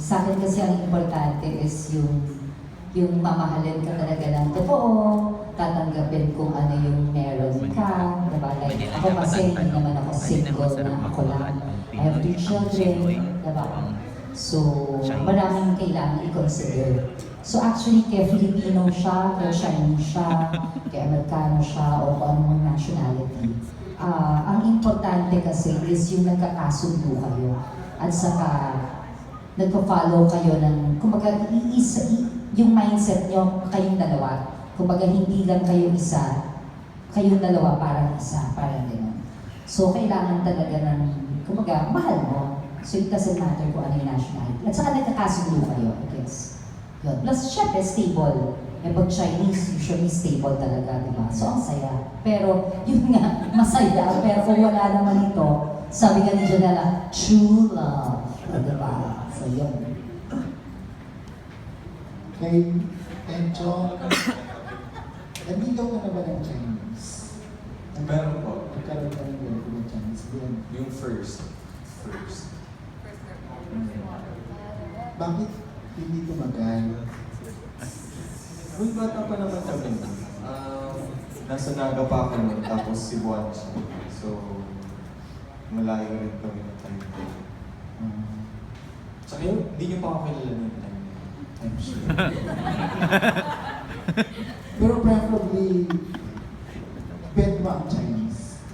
Sa akin kasi ang importante is yung mamahalin ka talaga ng totoo, tatanggapin kung ano yung meron ka, diba? Like, ako kasi hindi naman ako single na ako lang. I have 2 children, diba? So, maraming kailangan i-consider. So actually, kaya Filipino siya, kaya Chinese siya, kaya Amerikano siya, o kung anong nationality. Ang importante kasi is yung nagkakasundo kayo. At saka, nagpa-follow kayo ng, kumbaga, yung mindset nyo, kayong dalawa. Kumbaga, hindi lang kayo isa, kayong dalawa parang isa, parang gano'n. So, kailangan talaga ng, kumbaga, mahal mo. So, it doesn't matter kung ano yung nationality. At saka nagkakasundo kayo, I guess. Yun. Plus, syempre, stable. Eh, pag Chinese, usually stable talaga, di ba? So, ang saya. Pero, yun nga, masaya. Pero kung wala naman ito, sabi ka ni Janela, true love. Di ba? So, yun. Kay Encho, nandito ka na ba ng Chinese? Meron po. Nagkaroon ka ng girlfriend ng Chinese din. Yung first. Bakit hindi tumagal? Nung bata pa naman kami, nasa Naga pa ako nun, tapos si Buwan siya. So, malayo rin kami ng time ko. Tsaka yun, hindi niyo pa ako kilala ng time. I'm sure. Pero preferably, bet mo ang Chinese.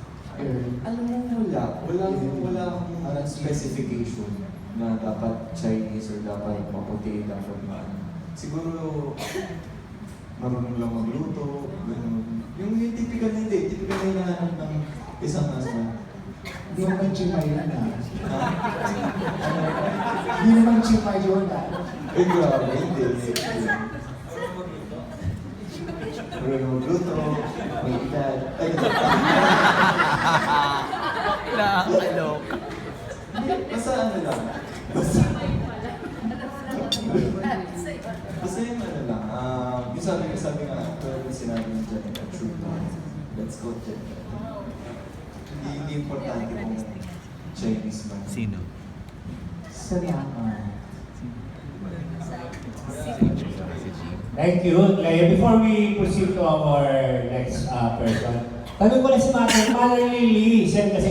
Alam mo, wala akong parang specification na dapat Chinese or dapat maputi, dapat maano. Siguro, marunong lang magluto, ganun. Yung typical na hindi, typical na hinahanap ng isang husband. Hindi naman chimay yun Hindi naman chimay yun Eh, grabe, hindi. Marunong magluto, may edad. Ay, Nakakalok. basta ano lang. Basta yung ano lang. Yung sabi nga, pero yung sinabi ng Janet, true love. Let's go, Janet. Hindi importante kung Chinese man. Sino? Salamat. Thank you. Kaya before we proceed to our next person, tanong ko lang si Mother Lily, send kasi